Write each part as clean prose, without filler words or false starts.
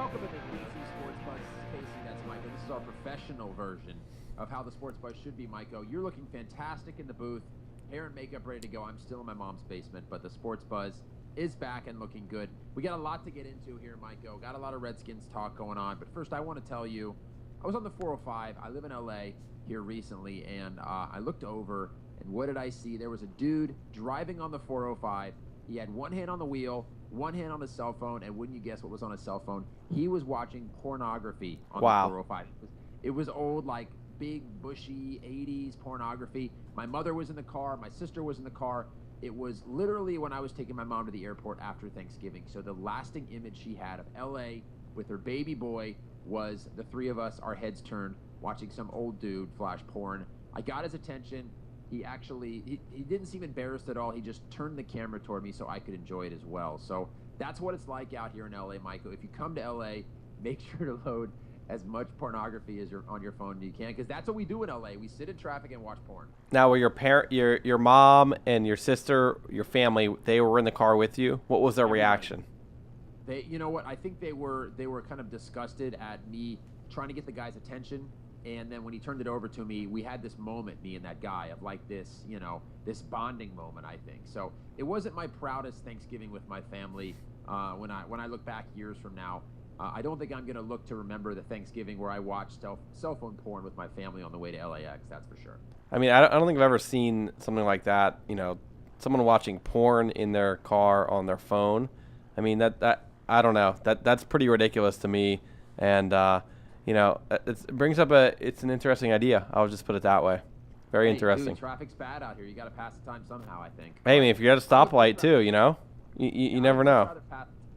Welcome to the DC Sports Buzz. This is Casey. That's Michael. This is our professional version of how the Sports Buzz should be, Michael. You're looking fantastic in the booth. Hair and makeup ready to go. I'm still in my mom's basement, but the Sports Buzz is back and looking good. We got a lot to get into here, Michael. Got a lot of Redskins talk going on. But first, I want to tell you, I was on the 405. I live in L.A. here recently, and I looked over, and what did I see? There was a dude driving on the 405. He had one hand on the wheel, one hand on his cell phone, and wouldn't you guess what was on his cell phone? He was watching pornography on the 405. It was old, like, big, bushy 80s pornography. My mother was in the car. My sister was in the car. It was literally when I was taking my mom to the airport after Thanksgiving. So the lasting image she had of L.A. with her baby boy was the three of us, our heads turned, watching some old dude flash porn. I got his attention. He actually, he didn't seem embarrassed at all. He just turned the camera toward me so I could enjoy it as well. So that's what it's like out here in L.A., Michael. If you come to L.A., make sure to load as much pornography as on your phone as you can, because that's what we do in L.A. We sit in traffic and watch porn. Now, were your mom and your sister, your family, they were in the car with you? What was their reaction? They, you know what? I think they were kind of disgusted at me trying to get the guy's attention. And then when he turned it over to me, we had this moment, me and that guy, of like this, you know, this bonding moment, I think. So it wasn't my proudest Thanksgiving with my family. When I look back years from now, I don't think I'm going to look to remember the Thanksgiving where I watched cell phone porn with my family on the way to LAX. That's for sure. I mean, I don't think I've ever seen something like that. You know, someone watching porn in their car on their phone. I mean, that I don't know. That's pretty ridiculous to me. And you know, it brings up it's an interesting idea. I'll just put it that way. Very interesting. Dude, traffic's bad out here. You got to pass the time somehow, I think. Hey, I mean, if you're at a stoplight too, you know, you never know.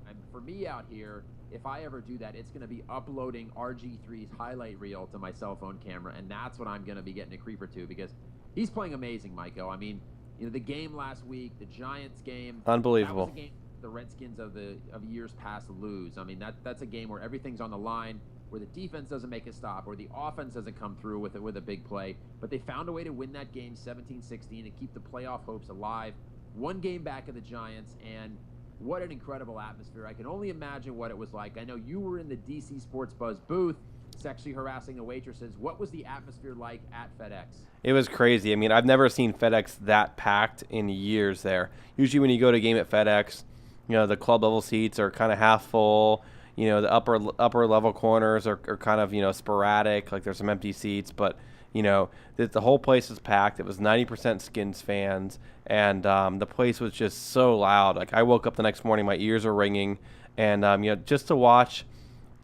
And for me out here, if I ever do that, it's going to be uploading RG3's highlight reel to my cell phone camera, and that's what I'm going to be getting a creeper to, because he's playing amazing, Michael. I mean, you know, the game last week, the Giants game, unbelievable. That was a game the Redskins of years past lose. I mean, that's a game where everything's on the line, where the defense doesn't make a stop, or the offense doesn't come through with a big play. But they found a way to win that game 17-16 and keep the playoff hopes alive. One game back of the Giants, and what an incredible atmosphere. I can only imagine what it was like. I know you were in the DC Sports Buzz booth sexually harassing the waitresses. What was the atmosphere like at FedEx? It was crazy. I mean, I've never seen FedEx that packed in years there. Usually when you go to a game at FedEx, you know, the club level seats are kind of half full. You know, the upper level corners are kind of, you know, sporadic. Like there's some empty seats, but you know, the whole place was packed. It was 90% Skins fans, and the place was just so loud. Like I woke up the next morning, my ears were ringing, and you know, just to watch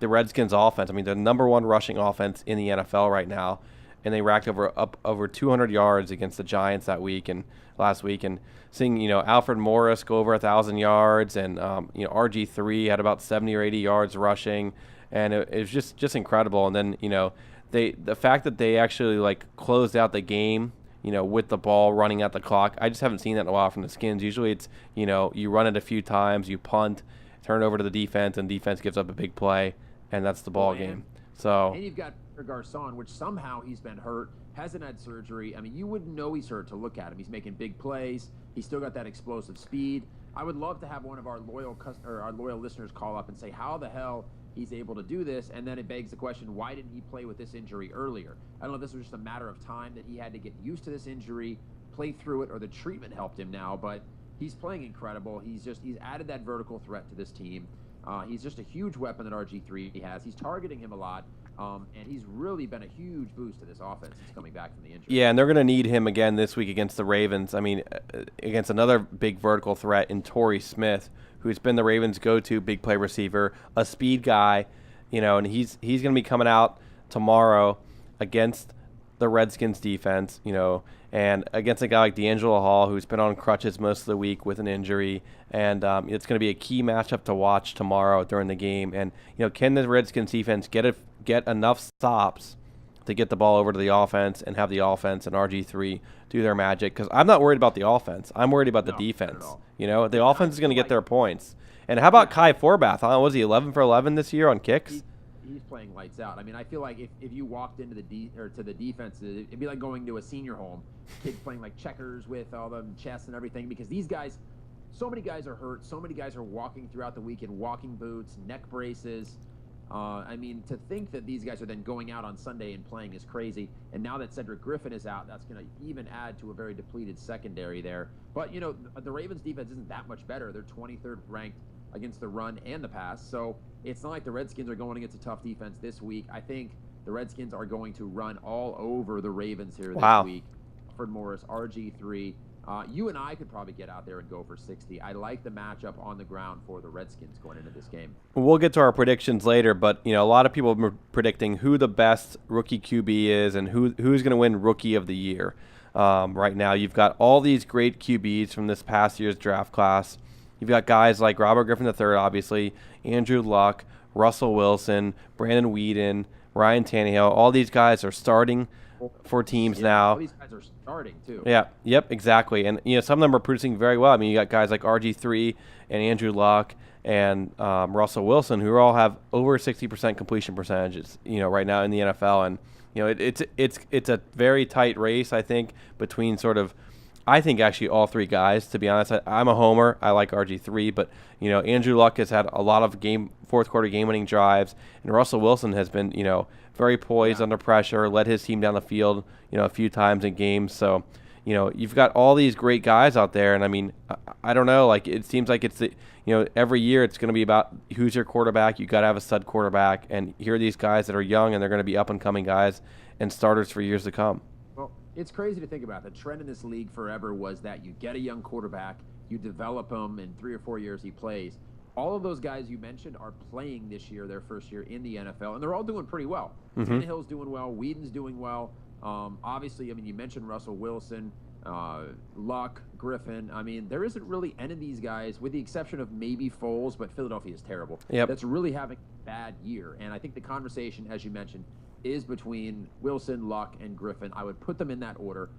the Redskins offense. I mean, the number one rushing offense in the NFL right now, and they racked over 200 yards against the Giants last week, and seeing, you know, Alfred Morris go over 1,000 yards, and you know, RG3 had about 70 or 80 yards rushing, and it was just incredible. And then, you know, the fact that they actually like closed out the game, you know, with the ball running out the clock, I just haven't seen that in a while from the Skins. Usually it's, you know, you run it a few times, you punt, turn it over to the defense, and defense gives up a big play, and that's the ball game. So, and you've got Garcon, which somehow he's been hurt, hasn't had surgery. I mean, you wouldn't know he's hurt to look at him. He's making big plays. He's still got that explosive speed. I would love to have one of our loyal listeners call up and say how the hell he's able to do this, and then it begs the question, why didn't he play with this injury earlier? I don't know if this was just a matter of time that he had to get used to this injury, play through it, or the treatment helped him now, but he's playing incredible. He's added that vertical threat to this team. He's just a huge weapon that RG3 has. He's targeting him a lot, and he's really been a huge boost to this offense since coming back from the injury. Yeah, and they're going to need him again this week against the Ravens. I mean, against another big vertical threat in Torrey Smith, who's been the Ravens' go-to big play receiver, a speed guy, you know, and he's going to be coming out tomorrow against the Redskins defense, you know, and against a guy like D'Angelo Hall, who's been on crutches most of the week with an injury, and it's going to be a key matchup to watch tomorrow during the game. And you know, can the Redskins defense get enough stops to get the ball over to the offense and have the offense and RG3 do their magic? Because I'm not worried about the offense. I'm worried about the defense. You know, the offense is going to get their points. And how about Kai Forbath? Was he 11 for 11 this year on kicks? He's playing lights out. I mean, I feel like if you walked into to the defense, it'd be like going to a senior home. Kids playing like checkers with all the chess and everything, because these guys, so many guys are hurt. So many guys are walking throughout the week in walking boots, neck braces. I mean, to think that these guys are then going out on Sunday and playing is crazy. And now that Cedric Griffin is out, that's going to even add to a very depleted secondary there. But, you know, the Ravens defense isn't that much better. They're 23rd ranked against the run and the pass. So it's not like the Redskins are going against a tough defense this week. I think the Redskins are going to run all over the Ravens here this week. Alfred Morris, RG3. You and I could probably get out there and go for 60. I like the matchup on the ground for the Redskins going into this game. We'll get to our predictions later, but you know, a lot of people are predicting who the best rookie QB is and who's going to win Rookie of the Year. Right now, you've got all these great QBs from this past year's draft class. You've got guys like Robert Griffin III, obviously, Andrew Luck, Russell Wilson, Brandon Weeden, Ryan Tannehill. All these guys are starting for teams now. All these guys are starting too. Yeah, yep, exactly. And you know, some of them are producing very well. I mean, you got guys like RG3 and Andrew Luck and Russell Wilson, who all have over 60% completion percentages. You know, right now in the NFL, and you know, it's a very tight race, I think, between sort of. I think actually all three guys, to be honest. I'm a homer. I like RG3, but you know, Andrew Luck has had a lot of fourth quarter game-winning drives, and Russell Wilson has been, you know, very poised under pressure, led his team down the field, you know, a few times in games. So, you know, you've got all these great guys out there, and I mean, I don't know, like it seems like it's every year it's going to be about who's your quarterback. You got to have a stud quarterback, and here are these guys that are young, and they're going to be up and coming guys and starters for years to come. It's crazy to think about. The trend in this league forever was that you get a young quarterback, you develop him, in 3 or 4 years he plays. All of those guys you mentioned are playing this year, their first year in the NFL, and they're all doing pretty well. Tannehill's doing well, Weeden's doing well. Obviously, I mean, you mentioned Russell Wilson, Luck, Griffin. I mean, there isn't really any of these guys, with the exception of maybe Foles, but Philadelphia is terrible. That's really having a bad year. And I think the conversation, as you mentioned, is between Wilson, Luck, and Griffin. I would put them in that order.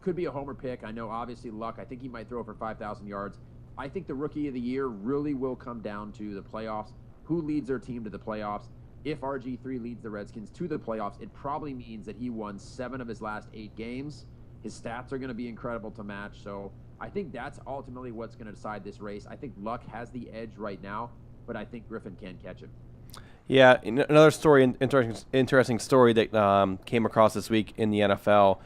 Could be a homer pick. I know, obviously, Luck, I think he might throw for 5,000 yards. I think the Rookie of the Year really will come down to the playoffs. Who leads their team to the playoffs? If RG3 leads the Redskins to the playoffs, it probably means that he won 7 of his last 8 games. His stats are going to be incredible to match. So I think that's ultimately what's going to decide this race. I think Luck has the edge right now, but I think Griffin can catch him. Yeah, another story, interesting story that came across this week in the NFL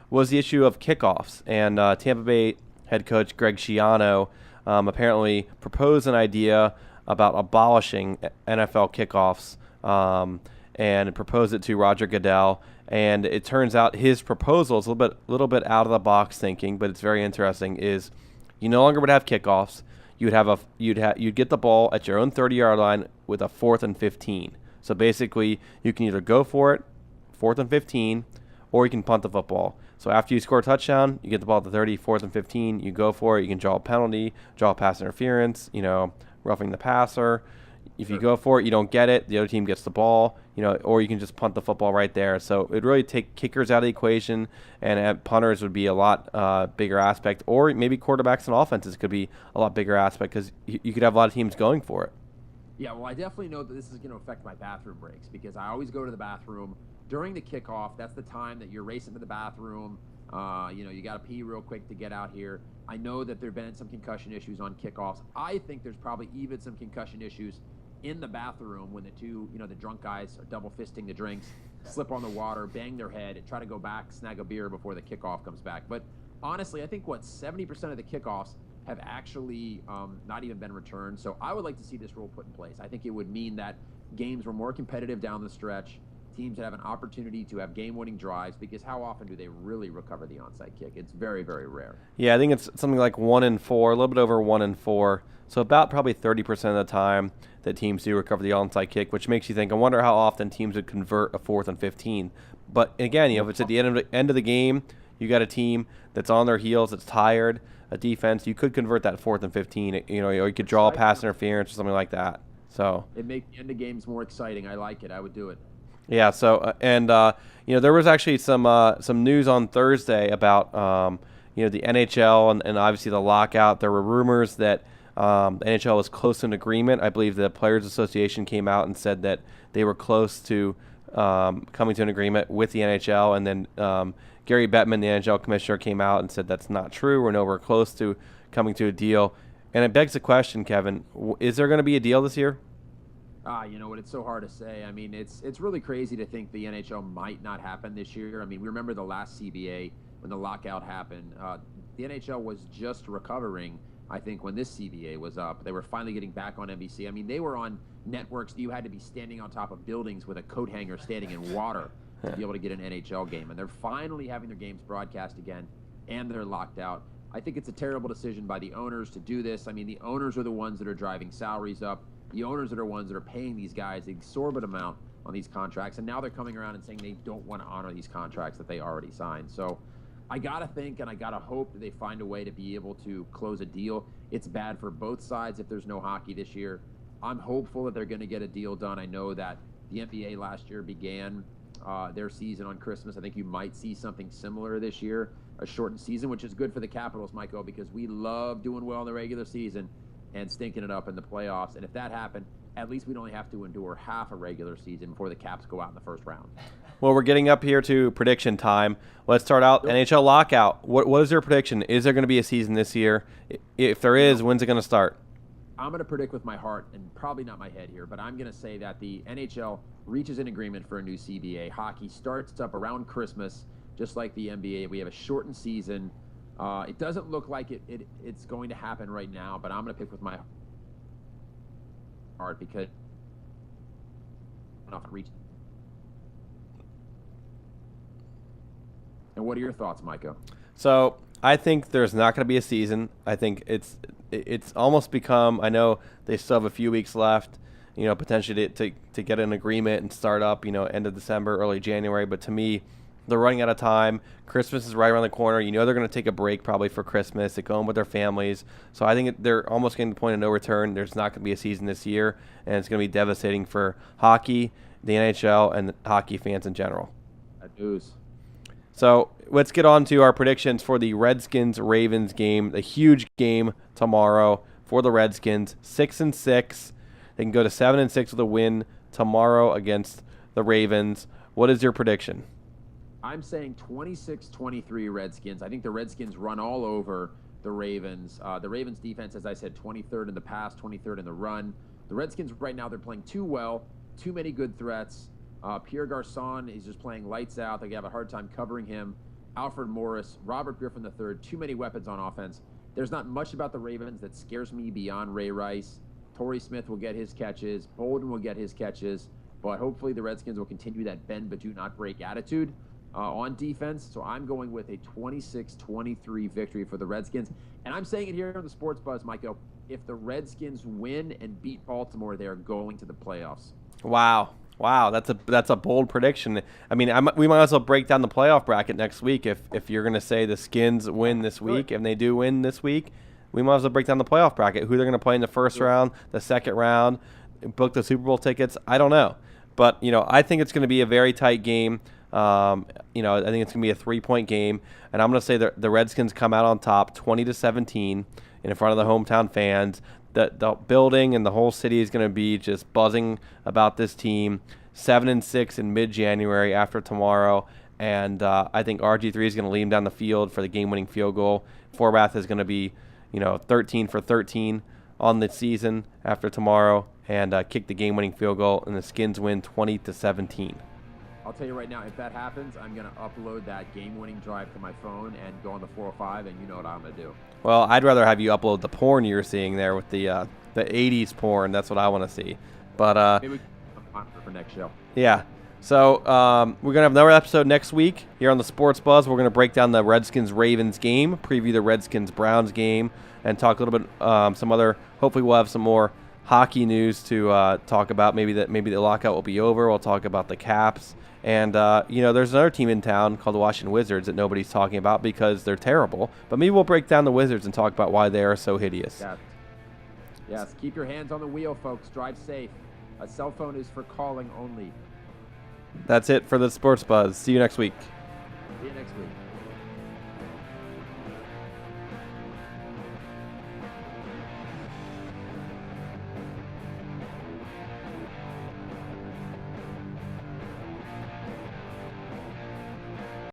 was the issue of kickoffs. And Tampa Bay head coach Greg Schiano apparently proposed an idea about abolishing NFL kickoffs and proposed it to Roger Goodell. And it turns out his proposal is a little bit out of the box thinking, but it's very interesting. Is you no longer would have kickoffs. You'd get the ball at your own 30-yard line with a 4th and 15. So basically, you can either go for it, 4th and 15, or you can punt the football. So after you score a touchdown, you get the ball at the 30, 4th and 15. You go for it. You can draw a penalty, draw a pass interference. You know, roughing the passer. If you go for it, you don't get it. The other team gets the ball. You know, or you can just punt the football right there. So it would really take kickers out of the equation, and punters would be a lot bigger aspect. Or maybe quarterbacks and offenses could be a lot bigger aspect because you could have a lot of teams going for it. Yeah, well, I definitely know that this is going to affect my bathroom breaks because I always go to the bathroom during the kickoff. That's the time that you're racing to the bathroom. You know, you got to pee real quick to get out here. I know that there have been some concussion issues on kickoffs. I think there's probably even some concussion issues in the bathroom when the drunk guys are double fisting the drinks, slip on the water, bang their head, and try to go back, snag a beer before the kickoff comes back. But honestly, I think 70% of the kickoffs have actually not even been returned. So I would like to see this rule put in place. I think it would mean that games were more competitive down the stretch. Teams would have an opportunity to have game-winning drives because how often do they really recover the onside kick? It's very, very rare. Yeah, I think it's something like 1 in 4, a little bit over 1 in 4. So about probably 30% of the time that teams do recover the onside kick, which makes you think, I wonder how often teams would convert a 4th and 15. But again, if it's at the end of the game, you got a team that's on their heels, that's tired, a defense, you could convert that 4th and 15. Or you could draw a pass interference or something like that. So it makes the end of games more exciting. I like it. I would do it. Yeah. So there was actually some news on Thursday about the NHL and obviously the lockout. There were rumors that the NHL was close to an agreement. I believe the Players Association came out and said that they were close to coming to an agreement with the NHL, and then Gary Bettman, the NHL commissioner, came out and said that's not true. We're nowhere close to coming to a deal. And it begs the question, Kevin, is there going to be a deal this year? You know what? It's so hard to say. I mean, it's really crazy to think the NHL might not happen this year. I mean, we remember the last CBA when the lockout happened. The NHL was just recovering, I think, when this CBA was up. They were finally getting back on NBC. I mean, they were on networks that you had to be standing on top of buildings with a coat hanger standing in water to be able to get an NHL game. And they're finally having their games broadcast again, and they're locked out. I think it's a terrible decision by the owners to do this. I mean, the owners are the ones that are driving salaries up. The owners are the ones that are paying these guys the exorbitant amount on these contracts, and now they're coming around and saying they don't want to honor these contracts that they already signed. So I got to think and I got to hope that they find a way to be able to close a deal. It's bad for both sides if there's no hockey this year. I'm hopeful that they're going to get a deal done. I know that the NBA last year began their season on Christmas. I think you might see something similar this year, a shortened season, which is good for the Capitals, Michael, because we love doing well in the regular season and stinking it up in the playoffs. And if that happened, at least we'd only have to endure half a regular season before the Caps go out in the first round. Well, we're getting up here to prediction time. Let's start out NHL lockout. What is your prediction? Is there going to be a season this year? If there is, when's it going to start? I'm going to predict with my heart and probably not my head here, but I'm going to say that the NHL reaches an agreement for a new CBA. Hockey starts up around Christmas, just like the NBA. We have a shortened season. It doesn't look like it's going to happen right now, but I'm going to pick with my heart because enough to reach. And what are your thoughts, Micah? So I think there's not going to be a season. I think it's almost become. I know they still have a few weeks left, potentially to get an agreement and start up, end of December, early January. But to me, they're running out of time. Christmas is right around the corner. They're going to take a break probably for Christmas. They go home with their families. So I think they're almost getting to the point of no return. There's not going to be a season this year, and it's going to be devastating for hockey, the NHL, and hockey fans in general. Bad news. So let's get on to our predictions for the Redskins-Ravens game, the huge game tomorrow for the Redskins. 6-6. They can go to 7-6 with a win tomorrow against the Ravens. What is your prediction? I'm saying 26-23 Redskins. I think the Redskins run all over the Ravens. The Ravens defense, as I said, 23rd in the pass, 23rd in the run. The Redskins right now, they're playing too well, too many good threats. Pierre Garçon is just playing lights out. They have a hard time covering him. Alfred Morris, Robert Griffin III, too many weapons on offense. There's not much about the Ravens that scares me beyond Ray Rice. Torrey Smith will get his catches. Bolden will get his catches. But hopefully the Redskins will continue that bend but do not break attitude on defense. So I'm going with a 26-23 victory for the Redskins. And I'm saying it here on the Sports Buzz, Michael. If the Redskins win and beat Baltimore, they are going to the playoffs. Wow, that's a bold prediction. I mean, we might as well break down the playoff bracket next week if you're going to say the Skins win this week. And they do win this week, we might as well break down the playoff bracket. Who they're going to play in the first round, the second round, book the Super Bowl tickets. I don't know. But, I think it's going to be a very tight game. I think it's going to be a 3-point game. And I'm going to say the Redskins come out on top 20-17 in front of the hometown fans. The building and the whole city is going to be just buzzing about this team. 7-6 in mid-January after tomorrow, and I think RG3 is going to lead him down the field for the game-winning field goal. Forbath is going to be, 13 for 13 on the season after tomorrow, and kick the game-winning field goal, and the Skins win 20-17. I'll tell you right now, if that happens, I'm going to upload that game-winning drive to my phone and go on the 405, and you know what I'm going to do. Well, I'd rather have you upload the porn you're seeing there with the 80s porn. That's what I want to see. But maybe we can for next show. Yeah. So we're going to have another episode next week here on the Sports Buzz. We're going to break down the Redskins-Ravens game, preview the Redskins-Browns game, and talk a little bit some other – hopefully we'll have some more hockey news to talk about. Maybe the lockout will be over. We'll talk about the Caps. And, there's another team in town called the Washington Wizards that nobody's talking about because they're terrible. But maybe we'll break down the Wizards and talk about why they are so hideous. Yes. Keep your hands on the wheel, folks. Drive safe. A cell phone is for calling only. That's it for the Sports Buzz. See you next week. See you next week.